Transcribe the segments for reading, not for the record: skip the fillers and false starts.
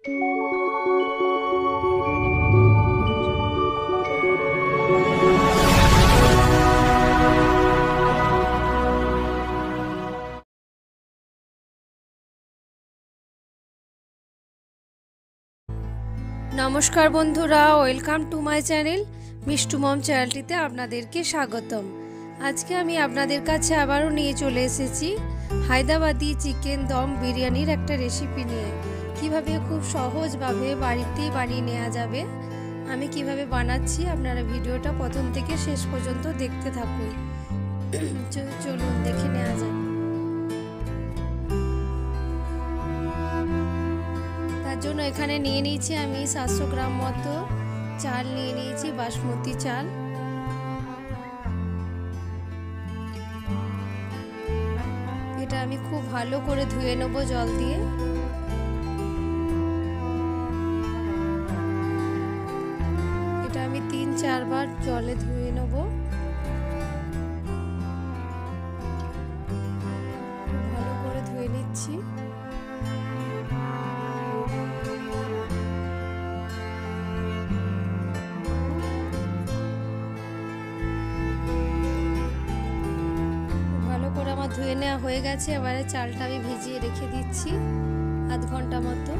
নমস্কার বন্ধুরা, welcome to my channel Mishtu mom চ্যানেলটিতে আপনাদেরকে স্বাগতম। আজকে আমি আপনাদের কাছে আবারও নিয়ে চলে এসেছি হায়দ্রাবাদি চিকেন দম বিরিয়ানির একটা রেসিপি নিয়ে। কিভাবে খুব সহজভাবে বাড়িতেই বানিয়ে নেওয়া যাবে, আমি কিভাবে বানাচ্ছি আপনারা ভিডিওটা প্রথম থেকে শেষ পর্যন্ত দেখতে থাকুন। চলুন দেখে নেওয়া যাক। জন্য এখানে নিয়ে নিয়েছি আমি 700 গ্রাম মতো চাল নিয়ে নিয়েছি, বাসমতি চাল। এটা আমি খুব ভালো করে ধুয়ে নেব জল দিয়ে। এটা আমি 3-4 বার জলে ধুয়ে নেব। ভালো করে ধুয়ে নিচ্ছি। ধুয়ে নেওয়া হয়ে গেছে। এবারে চালটা আমি ভিজিয়ে রেখে দিচ্ছি আধ ঘন্টা মতো।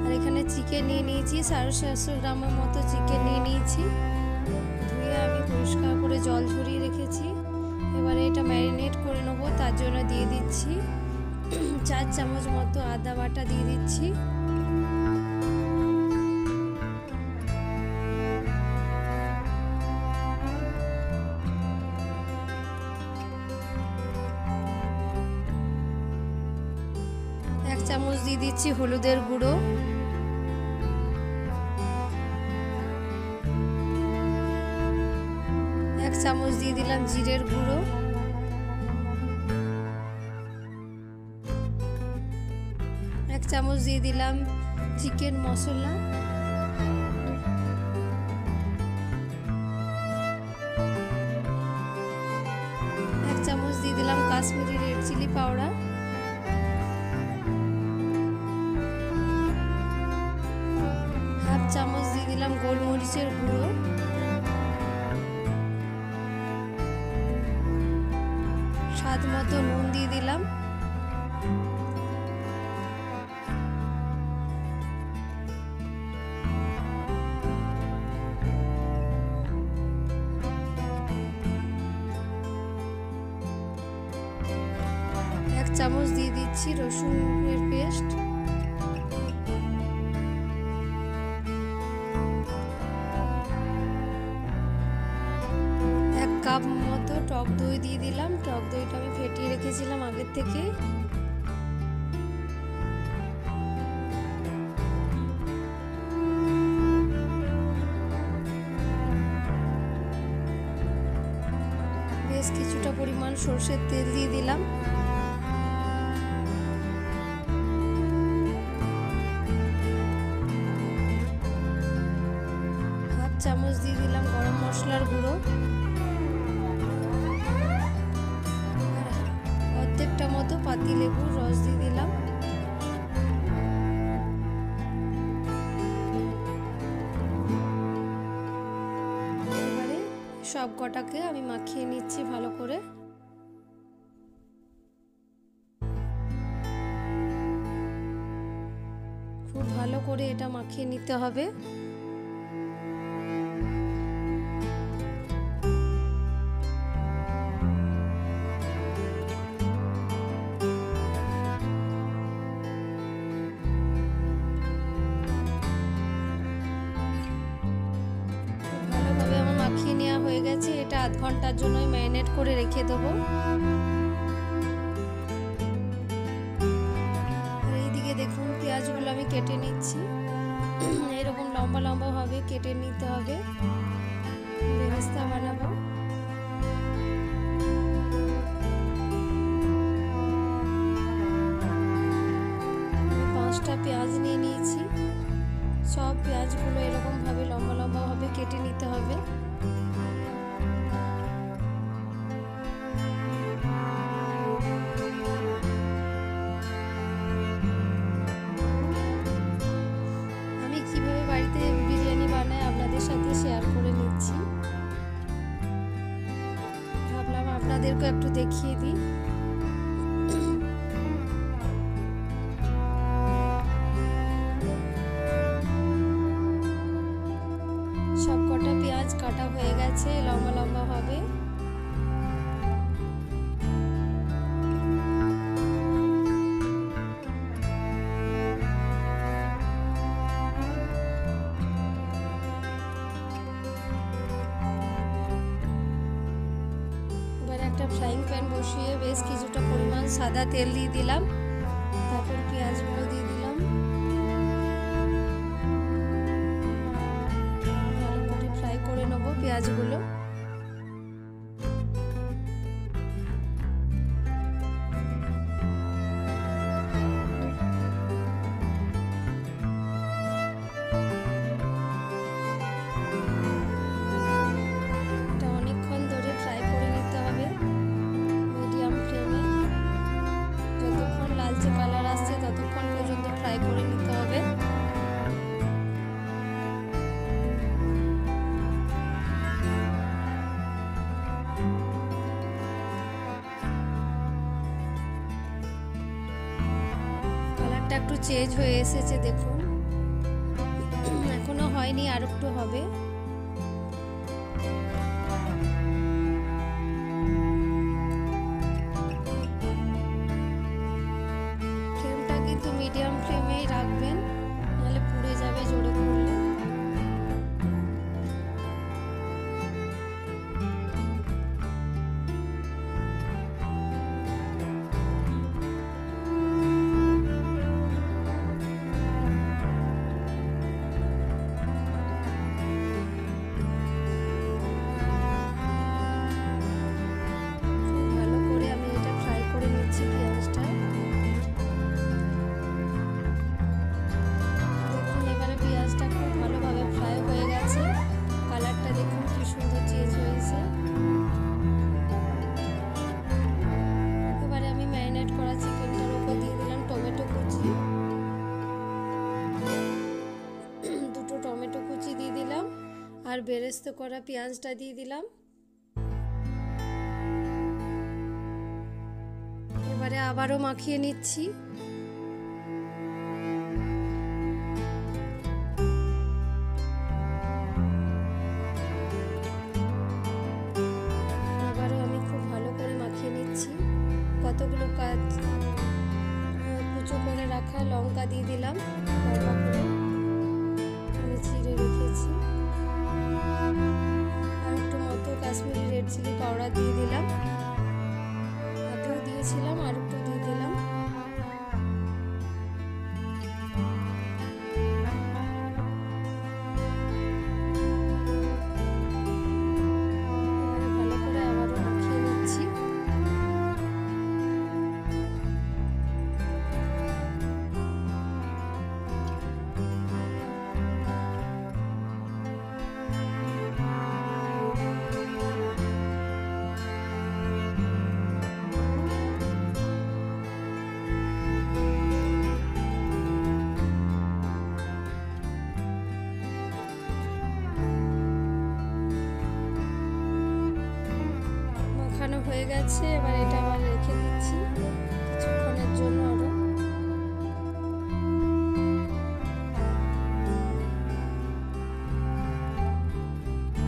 আর এখানে চিকেন নিয়ে নিয়েছি 750 গ্রামের মতো চিকেন নিয়ে নিয়েছি। ধুয়ে আমি পরিষ্কার করে জল ঝরিয়ে রেখেছি। এবারে এটা ম্যারিনেট করে নেবো। তার জন্য দিয়ে দিচ্ছি 4 চামচ মতো আদা বাটা দিয়ে দিচ্ছি। চামচ দিয়ে দিচ্ছি হলুদের গুঁড়ো, 1 চামচ দিয়ে দিলাম জিরের গুঁড়ো, 1 চামচ দিয়ে দিলাম চিকেন মশলা, 1 চামচ দিয়ে দিলাম কাশ্মীরি রেড চিলি পাউডার, 1/2 চামচ দিয়ে দিলাম গোলমরিচের গুঁড়ো, স্বাদ মতো নুন দিয়ে দিলাম, এক চামচ দিয়ে দিচ্ছি রসুনের পেস্ট, 1 কাপ মতো টক দই দিয়ে দিলাম। টক দইটা আমি ফেটিয়ে রেখেছিলাম আগের থেকে। বেশ কিছুটা পরিমাণ সরষের তেল দিয়ে দিলাম। চামচ দিয়ে দিলাম গরম মশলার গুঁড়ো, অর্ধেকটা মতো পাতিলেবুর রস দিয়ে দিলাম। এবারে সব কটাকে আমি মাখিয়ে নিচ্ছি ভালো করে। খুব ভালো করে এটা মাখিয়ে নিতে হবে। মাখিয়ে নেওয়া হয়ে গেছে। এটা আধ ঘন্টার জন্য ম্যারিনেট করে রেখে দেবো। আর এইদিকে দেখুন পেঁয়াজগুলো আমি কেটে নিচ্ছি। এরকম লম্বা লম্বা ভাবে কেটে নিতে হবে, বেরেস্তা বানাবো। আমি 5টা পেঁয়াজ নিয়ে নিয়েছি। সব পেঁয়াজগুলো এরকম ভাবে লম্বা লম্বা ভাবে কেটে নিতে হবে। আপনাদেরকে একটু দেখিয়ে দিই। সব কটা পেঁয়াজ কাটা হয়ে গেছে লম্বা লম্বা ভাবে। একটা ফ্রাইং প্যান বসিয়ে বেশ কিছুটা পরিমাণ সাদা তেল দিয়ে দিলাম, তারপর পেঁয়াজগুলো দিয়ে দিলাম। ভালো করে ফ্রাই করে নেব পেঁয়াজগুলো। কালার আসছে ততক্ষণ পর্যন্ত ফ্রাই করে নিতে হবে। কালারটা একটু চেঞ্জ হয়ে এসেছে দেখুন, এখনো হয়নি, আর একটু হবে। মিডিয়াম ফ্লেমেই রাখবেন, নাহলে পুড়ে যাবে জোরে করলে। ভালো করে আমি এটা ফ্রাই করে নিচ্ছি পেঁয়াজটা। ভালোভাবে ফ্রাই হয়ে গেছে, কালারটা দেখুন কি সুন্দর চেঞ্জ হয়েছে। এবারে আমি ম্যারিনেট করা চিকেনটার উপর দিয়ে দিলাম টমেটো কুচি, দুটো টমেটো কুচি দিয়ে দিলাম, আর বেরেস্তা করা পেঁয়াজটা দিয়ে দিলাম। এবারে আবারও মাখিয়ে নিচ্ছি। কতগুলো কুচো করে রাখা লঙ্কা দিয়ে দিলাম, লঙ্কা করে আমি চিড়ে রেখেছি। আর একটু মতো কাশ্মীরি রেড চিলি পাউডার দিয়ে দিলাম, আগেও দিয়েছিলাম, আর একটু দিয়ে দিলাম। ভালো করে আবারও মাখিয়ে নিচ্ছি। হয়ে গেছে, এবার এটা আবার রেখে দিচ্ছি কিছুক্ষণের জন্য। আরো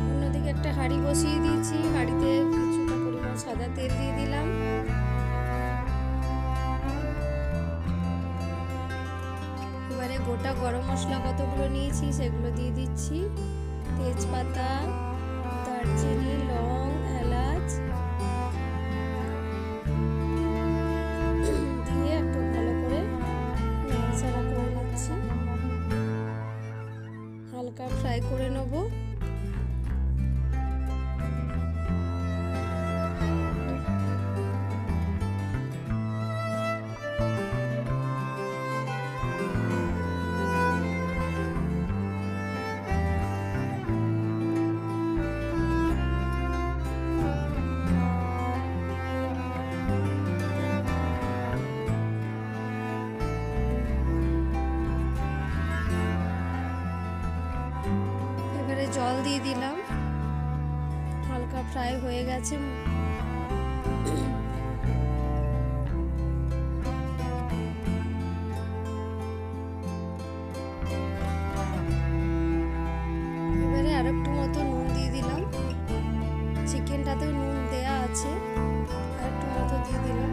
অন্যদিকে একটা হাঁড়ি বসিয়ে দিয়েছি, হাঁড়িতে কিছুটা পরিমাণ সাদা তেল দিয়ে দিলাম। এবারে গোটা গরম মশলা কতগুলো নিয়েছি সেগুলো দিয়ে দিচ্ছি, তেজপাতা, দারচিনি, লং, এলাচ দিয়ে একটু ভালো করে নাড়াচাড়া করে নিচ্ছি, হালকা ফ্রাই করে নেব। জল দিয়ে দিলাম, হালকা ফ্রাই হয়ে গেছে। এবারে আর একটু মতো নুন দিয়ে দিলাম, চিকেনটাতেও নুন দেয়া আছে, আর একটু মতো দিয়ে দিলাম।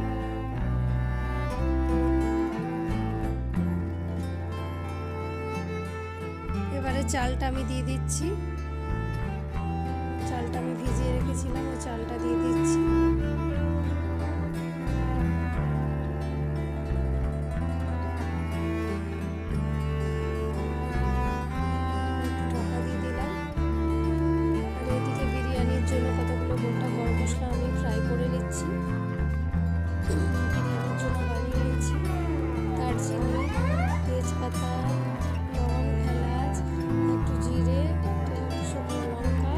এবারে চালটা আমি দিয়ে দিচ্ছি, চালটা আমি ভিজিয়ে রেখেছিলাম, ওই চালটা দিয়ে দিচ্ছি। ঢাকা দিয়ে দিলাম। আর এদিকে বিরিয়ানির জন্য কতগুলো গোটা গরম মশলা আমি ফ্রাই করে নিচ্ছি, বিরিয়ানির জন্য বানিয়ে নিচ্ছি। দারচিনি, তেজপাতা, লবঙ্গ, এলাচ, একটু জিরে, শুকনো লঙ্কা,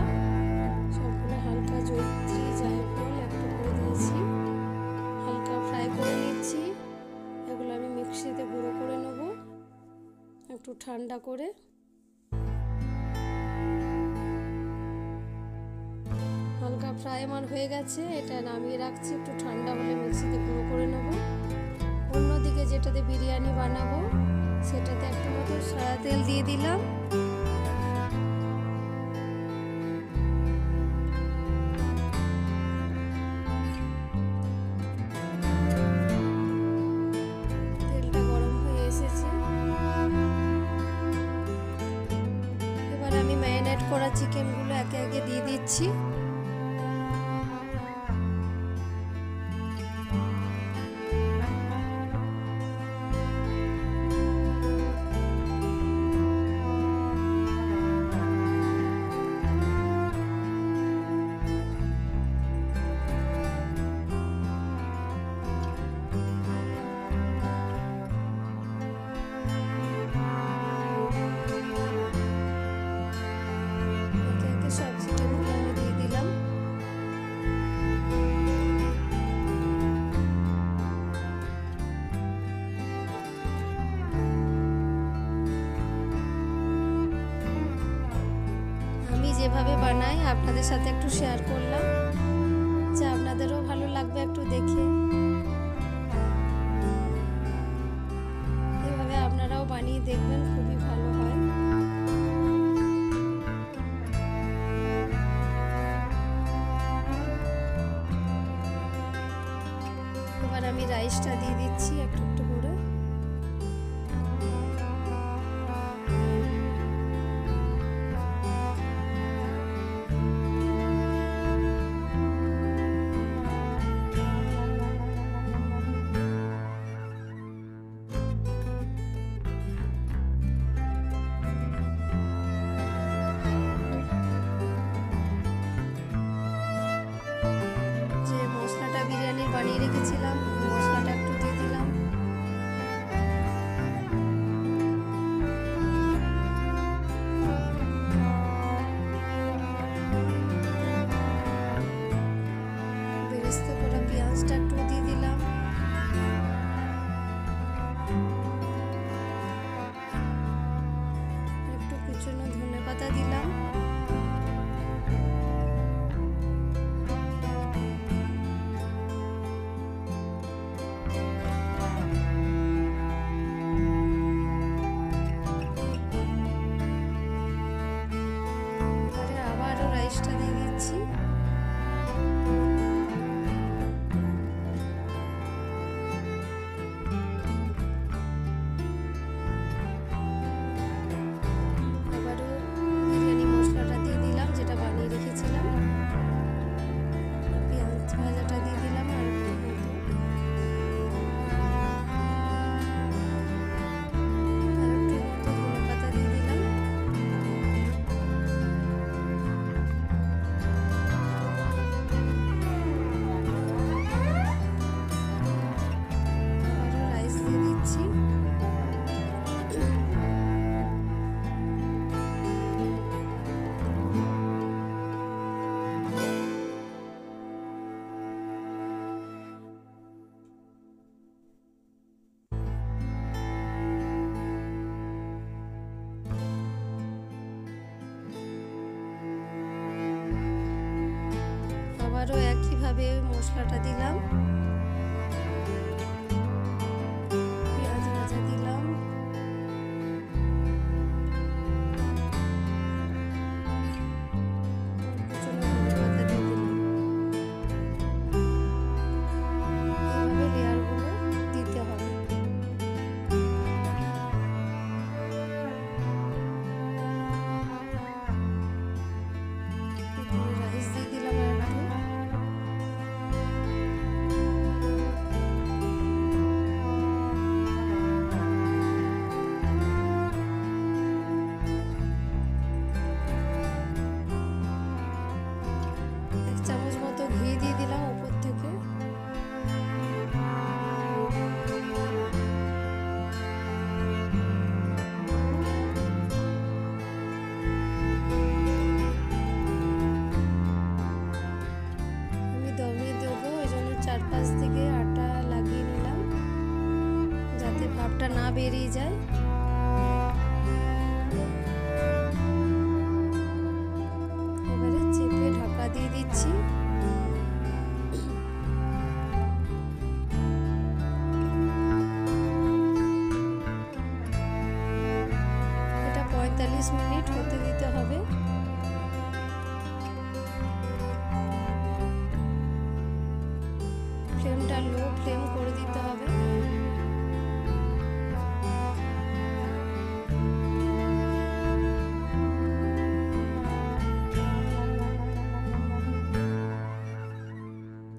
সবগুলো হালকা জয়িত্রী, জায়ফল একটু করে দিয়েছি, হালকা ফ্রাই করে নিচ্ছি। এগুলো আমি মিক্সিতে গুঁড়ো করে নেব একটু ঠান্ডা করে। হালকা ফ্রাই আমার হয়ে গেছে, এটা নামিয়ে রাখছি, একটু ঠান্ডা হলে মিক্সিতে গুঁড়ো করে নেব। অন্যদিকে যেটাতে বিরিয়ানি বানাবো সেটাতে একটু মতো সাদা তেল দিয়ে দিলাম। তেলটা গরম হয়ে এসেছে। এবার আমি ম্যারিনেট করা চিকেনগুলো একে একে দিয়ে দিচ্ছি। সব চিকেনগুলো আমি দিয়ে দিলাম। আমি যেভাবে বানাই আপনাদের সাথে একটু শেয়ার করলাম, যে আপনাদেরও ভালো লাগবে একটু দেখে। এভাবে আপনারাও বানিয়ে দেখবেন, খুবই ভালো হয়। এবার আমি রাইসটা দিয়ে দিচ্ছি একটু একটু করে। যে মশলাটা বিরিয়ানির বানিয়ে রেখেছিলাম, মশলাটা একটু দিয়ে দিলাম। বেরেস্তা করা পেঁয়াজটা একটু দিয়ে দিলাম। একটু কুচনো ধনেপাতা দিলাম। আবারও রাইসটা দিয়ে দিচ্ছি। আবারও বিরিয়ানি মশলাটা এইভাবে মশলাটা দিলাম, পেঁয়াজ ভাজা দিলাম, চামচ মতো ঘি দিয়ে দিলাম উপর থেকে। আমি দমে দেবো, ওই জন্য চারপাশ থেকে আটা লাগিয়ে নিলাম যাতে ভাপটা না বেরিয়ে যায়। এবারে চেপে ঢাকা দিয়ে দিচ্ছি। এটা 45 মিনিট হতে দিতে হবে। ফ্লেমটা লো ফ্লেম করে দিতে হবে।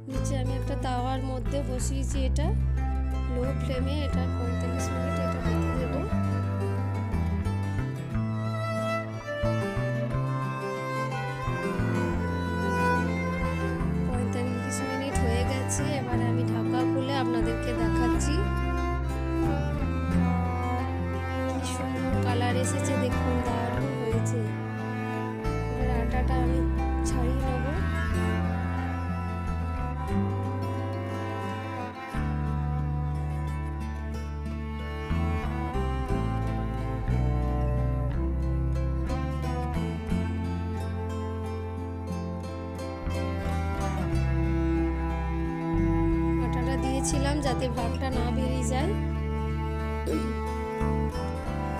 নিচে আমি একটা তাওয়ার মধ্যে বসিয়েছি, এটা লো ফ্লেমে, এটা 45 মিনিট এটা হতে দেব। 45 মিনিট হয়ে গেছে। এবার আমি ঢাকা খুলে আপনাদেরকে দেখাচ্ছি। কি সুন্দর কালার এসেছে, দেখুন দারুণ হয়েছে। এবার আটাটা আমি ছাড়িয়ে নেব। দিয়েছিলাম যাতে ভাপটা না বেরিয়ে যায়।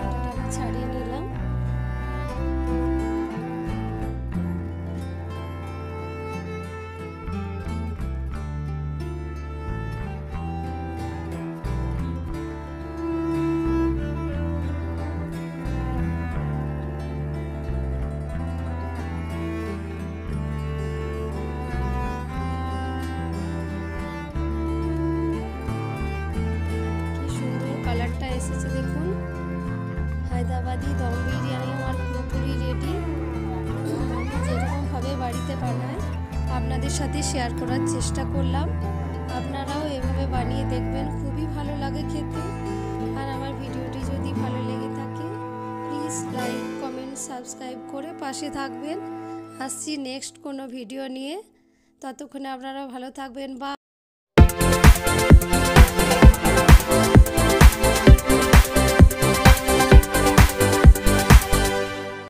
আটাটা ছাড়িয়ে নিলাম। কালারটা এসেছে দেখুন। হায়দ্রাবাদি দম বিরিয়ানি আমার পুরোপুরি রেডি। আমি যেরকমভাবে বাড়িতে বানাই আপনাদের সাথে শেয়ার করার চেষ্টা করলাম। আপনারাও এভাবে বানিয়ে দেখবেন, খুবই ভালো লাগে খেতে। আর আমার ভিডিওটি যদি ভালো লেগে থাকে প্লিজ লাইক কমেন্ট সাবস্ক্রাইব করে পাশে থাকবেন। আসছি নেক্সট কোনো ভিডিও নিয়ে, ততক্ষণে আপনারা ভালো থাকবেন। বা